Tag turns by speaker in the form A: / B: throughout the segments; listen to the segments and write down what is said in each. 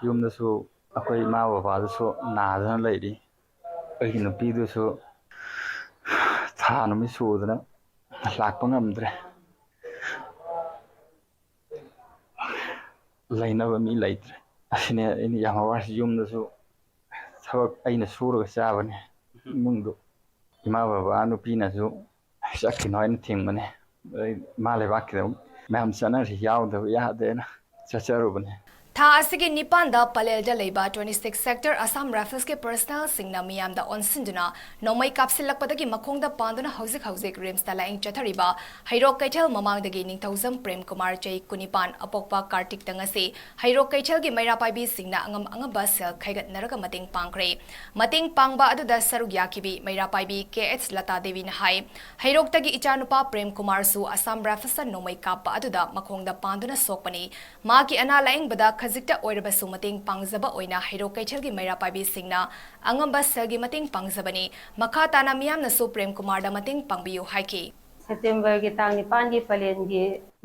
A: ꯌꯨꯝꯗꯁꯨ ꯑꯩꯈꯣꯏ ꯏꯃꯥ ꯕꯕꯥꯗꯨꯁꯨ ꯅꯥꯗꯅ ꯂꯩꯔꯤ ꯑꯩꯒꯤ ꯅꯨꯄꯤꯗꯨꯁꯨ ꯊꯥ ꯅꯨꯃꯤꯠ ꯁꯨꯗꯅ ꯂꯥꯛꯄ ꯉꯝꯗ꯭ꯔꯦ ꯂꯩꯅꯕ ꯃꯤ ꯂꯩꯇ꯭ꯔꯦ ꯑꯁꯤꯅꯦ ꯑꯩꯅ ꯌꯥꯝ ꯋꯥꯔꯤꯁꯤ ꯌꯨꯝꯗꯁꯨ ꯊꯕꯛ ꯑꯩꯅ ꯁꯨꯔꯒ ꯆꯥꯕꯅꯦ ꯏꯃꯨꯡꯗꯨ ꯏꯃꯥ ꯕꯕꯥ ꯅꯨꯄꯤꯅꯁꯨ ꯆꯠꯈꯤꯅꯣ ꯍꯥꯏꯅ ꯊꯤꯡꯕꯅꯦ ꯏꯃꯥ ꯂꯩꯕꯥꯛꯀꯤꯗꯃꯛ ꯃꯌꯥꯝ ꯆꯠꯅꯔꯤ ꯌꯥꯎꯗꯕ ꯌꯥꯗꯦꯅ ꯆꯠꯆꯔꯨꯕꯅꯦ
B: ꯊꯥ ꯑꯁꯤꯒꯤ ꯅꯤꯄꯥꯟꯗ ꯄꯂꯦꯜꯗ ꯂꯩꯕ 26 ꯁꯦꯛꯇꯔ ꯑꯁꯥꯝ ꯔꯥꯏꯐꯜꯁꯀꯤ ꯄꯔꯁꯅꯦꯜꯁꯤꯡꯅ ꯃꯤꯌꯥꯝꯗ ꯑꯣꯟꯁꯤꯟꯗꯨꯅ ꯅꯣꯡꯃꯩ ꯀꯥꯞꯁꯤꯜꯂꯛꯄꯗꯒꯤ ꯃꯈꯣꯡꯗ ꯄꯥꯟꯗꯨꯅ ꯍꯧꯖꯤꯛ ꯔꯤꯝꯁꯇ ꯂꯥꯌꯦꯡ ꯆꯠꯊꯔꯤꯕ ꯍꯩꯔꯣꯛ ꯀꯩꯊꯦꯜ ꯃꯃꯥꯡꯗꯒꯤ ꯅꯤꯡꯊꯧꯖꯝ ꯄ꯭ꯔꯦꯝꯀꯨꯃꯥꯔ ꯆꯍꯤ 19 ꯑꯄꯣꯛꯄ ꯀꯥꯔꯇꯤꯛꯇ ꯉꯁꯤ ꯍꯩꯔꯣꯛ ꯀꯩꯊꯦꯜꯒꯤ ꯃꯩꯔꯥ ꯄꯥꯏꯕꯤꯁꯤꯡꯅ ꯑꯉꯝꯕ ꯁꯦꯜ ꯈꯥꯏꯒꯠꯅꯔꯒ ꯃꯇꯦꯡ ꯄꯥꯡꯈ꯭ꯔꯦ ꯃꯇꯦꯡ ꯄꯥꯡꯕ ꯑꯗꯨꯗ ꯁꯔꯨꯛ ꯌꯥꯈꯤꯕꯤ ꯃꯩꯔꯥ ꯄꯥꯏꯕꯤ ꯀꯦ.ꯍ. ꯂꯇꯥꯗꯦꯕꯤꯅ ꯍꯥꯏ ꯍꯩꯔꯣꯛꯇꯒꯤ ꯏꯆꯥꯅꯨꯄꯥ ꯄ꯭ꯔꯦꯝꯀꯨꯃꯥꯔꯁꯨ ꯑꯁꯥꯝ ꯔꯥꯏꯐꯜꯁꯇ ꯅꯣꯡꯃꯩ ꯀꯥꯞꯄ ꯑꯗꯨꯗ ꯃꯈꯣꯡꯗ ꯄꯥꯟꯗꯨꯅ ꯁꯣꯛꯄꯅꯤ ꯃꯥꯒꯤ ꯑꯅꯥ ꯂꯥꯌꯦꯡꯕꯗ ꯈꯖꯤꯛꯇ ꯑꯣꯏꯔꯕꯁꯨ ꯃꯇꯦꯡ ꯄꯥꯡꯖꯕ ꯑꯣꯏꯅ ꯍꯩꯔꯣꯛ ꯀꯩꯊꯦꯜꯒꯤ ꯃꯩꯔꯥ ꯄꯥꯏꯕꯤꯁꯤꯡꯅ ꯑꯉꯝꯕ ꯁꯦꯜꯒꯤ ꯃꯇꯦꯡ ꯄꯥꯡꯖꯕꯅꯤ ꯃꯈꯥ ꯇꯥꯅ ꯃꯤꯌꯥꯝꯅꯁꯨ ꯄ꯭ꯔꯦꯝꯀꯨꯃꯥꯔꯗ ꯃꯇꯦꯡ ꯄꯥꯡꯕꯤꯌꯨ ꯍꯥꯏꯈꯤ
C: ꯁꯦꯞꯇꯦꯝꯕꯔꯒꯤ ꯇꯥꯡ 9ꯒꯤ ꯄꯂꯦꯟꯒꯤ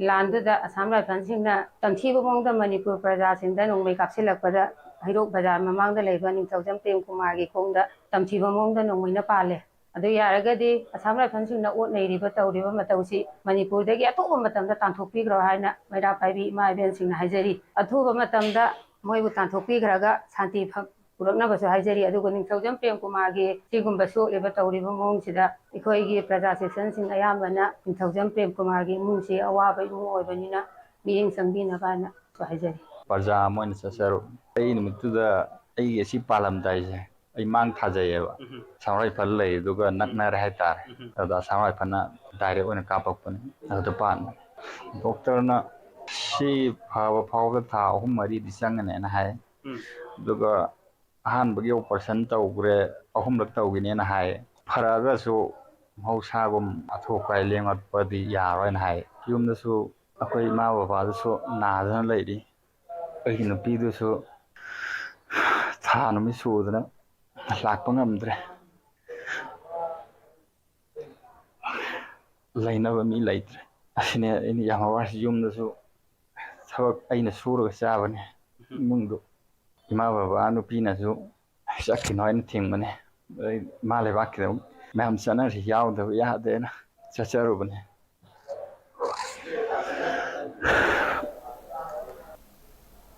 C: ꯂꯥꯟꯗꯨꯗ ꯑꯁꯥꯝ ꯔꯥꯏꯐꯜꯁꯤꯡꯅ ꯇꯝꯊꯤꯕ ꯃꯑꯣꯡꯗ ꯃꯅꯤꯄꯨꯔ ꯄ꯭ꯔꯖꯥꯁꯤꯡꯗ ꯅꯣꯡꯃꯩ ꯀꯥꯞꯁꯤꯜꯂꯛꯄꯗ ꯍꯩꯔꯣꯛ ꯕꯖꯥꯔ ꯃꯃꯥꯡꯗ ꯂꯩꯕ ꯅꯤꯡꯊꯧꯖꯝ ꯄ꯭ꯔꯦꯝꯀꯨꯃꯥꯔꯒꯤ ꯈꯣꯡꯗ ꯇꯝꯊꯤꯕ ꯃꯑꯣꯡꯗ ꯅꯣꯡꯃꯩꯅ ꯄꯥꯜꯂꯦ ꯑꯗꯨ ꯌꯥꯔꯒꯗꯤ ꯑꯁꯥꯝ ꯔꯥꯏꯐꯜꯁꯤꯡꯅ ꯑꯣꯠ ꯅꯩꯔꯤꯕ ꯇꯧꯔꯤꯕ ꯃꯇꯧꯁꯤ ꯃꯅꯤꯄꯨꯔꯗꯒꯤ ꯑꯊꯨꯕ ꯃꯇꯝꯗ ꯇꯥꯟꯊꯣꯛꯄꯤꯈ꯭ꯔꯣ ꯍꯥꯏꯅ ꯃꯩꯔꯥ ꯄꯥꯏꯕꯤ ꯏꯃꯥ ꯏꯕꯦꯟꯁꯤꯡꯅ ꯍꯥꯏꯖꯔꯤ ꯑꯊꯨꯕ ꯃꯇꯝꯗ ꯃꯣꯏꯕꯨ ꯇꯥꯟꯊꯣꯛꯄꯤꯈ꯭ꯔꯒ ꯁꯥꯟꯇꯤ ꯄꯨꯔꯛꯅꯕꯁꯨ ꯍꯥꯏꯖꯔꯤ ꯑꯗꯨꯒ ꯅꯤꯡꯊꯧꯖꯝ ꯄ꯭ꯔꯦꯝꯀꯨꯃꯥꯔꯒꯤ ꯁꯤꯒꯨꯝꯕ ꯁꯣꯛꯂꯤꯕ ꯇꯧꯔꯤꯕ ꯃꯑꯣꯡꯁꯤꯗ ꯑꯩꯈꯣꯏꯒꯤ ꯄ꯭ꯔꯖꯥ ꯁꯦꯛꯁꯟꯁꯤꯡ ꯑꯌꯥꯝꯕꯅ ꯅꯤꯡꯊꯧꯖꯝ ꯄ꯭ꯔꯦꯝꯀꯨꯃꯥꯔꯒꯤ ꯏꯃꯨꯡꯁꯤ ꯑꯋꯥꯕ ꯏꯃꯨꯡ ꯑꯣꯏꯕꯅꯤꯅ ꯃꯤꯠꯌꯦꯡ ꯆꯪꯕꯤꯅꯕꯅꯁꯨ ꯍꯥꯏꯖꯔꯤ
A: ꯄ꯭ꯔꯖꯥ ꯑꯃ ꯑꯣꯏꯅ ꯆꯠꯆꯔꯨ ꯑꯩ ꯅꯨꯃꯤꯠꯇꯨꯗ ꯑꯩꯒꯤ ꯑꯁꯤ ꯄꯥꯜꯂꯝꯗꯥꯏꯁꯦ ꯑꯩ ꯃꯥꯡ ꯊꯥꯖꯩꯌꯦꯕ ꯑꯁꯥꯝ ꯔꯥꯏꯐꯜ ꯂꯩ ꯑꯗꯨꯒ ꯅꯛꯅꯔꯦ ꯍꯥꯏꯇꯥꯔꯦ ꯑꯗꯨꯗ ꯑꯁꯥꯝ ꯔꯥꯏꯐꯜꯅ ꯗꯥꯏꯔꯦꯛ ꯑꯣꯏꯅ ꯀꯥꯞꯄꯛꯄꯅꯦ ꯑꯗꯨꯗ ꯄꯥꯟꯕꯅꯦ ꯗꯣꯛꯇꯔꯅ ꯁꯤ ꯐꯕ ꯐꯥꯎꯕꯗ ꯊꯥ 3-4ꯗꯤ ꯆꯪꯒꯅꯦꯅ ꯍꯥꯏ ꯑꯗꯨꯒ ꯑꯍꯥꯟꯕꯒꯤ ꯑꯣꯄꯔꯦꯁꯟ ꯇꯧꯈ꯭ꯔꯦ 3ꯂꯛ ꯇꯧꯈꯤꯅꯦꯅ ꯍꯥꯏ ꯐꯔꯛꯑꯒꯁꯨ ꯃꯍꯧꯁꯥꯒꯨꯝ ꯑꯊꯨ ꯑꯀꯥꯏ ꯂꯦꯡꯉꯛꯄꯗꯤ ꯌꯥꯔꯣꯏꯅ ꯍꯥꯏ ꯌꯨꯝꯗꯁꯨ ꯑꯩꯈꯣꯏ ꯏꯃꯥ ꯕꯕꯥꯗꯨꯁꯨ ꯅꯥꯗꯅ ꯂꯩꯔꯤ ꯑꯩꯒꯤ ꯅꯨꯄꯤꯗꯨꯁꯨ ꯊꯥ ꯅꯨꯃꯤꯠ ꯁꯨꯗꯅ ꯂꯥꯛꯄ ꯉꯝꯗ꯭ꯔꯦ ꯂꯩꯅꯕ ꯃꯤ ꯂꯩꯇ꯭ꯔꯦ ꯑꯁꯤꯅꯦ ꯑꯩꯅ ꯌꯥꯝ ꯋꯥꯔꯤꯁꯤ ꯌꯨꯝꯗꯁꯨ ꯊꯕꯛ ꯑꯩꯅ ꯁꯨꯔꯒ ꯆꯥꯕꯅꯦ ꯏꯃꯨꯡꯗꯨ ꯏꯃꯥ ꯕꯕꯥ ꯅꯨꯄꯤꯅꯁꯨ ꯆꯠꯈꯤꯅꯣ ꯍꯥꯏꯅ ꯊꯤꯡꯕꯅꯦ ꯏꯃꯥ ꯂꯩꯕꯥꯛꯀꯤꯗꯃꯛ ꯃꯌꯥꯝ ꯆꯠꯅꯔꯤ ꯌꯥꯎꯗꯕ ꯌꯥꯗꯦꯅ ꯆꯠꯆꯔꯨꯕꯅꯦ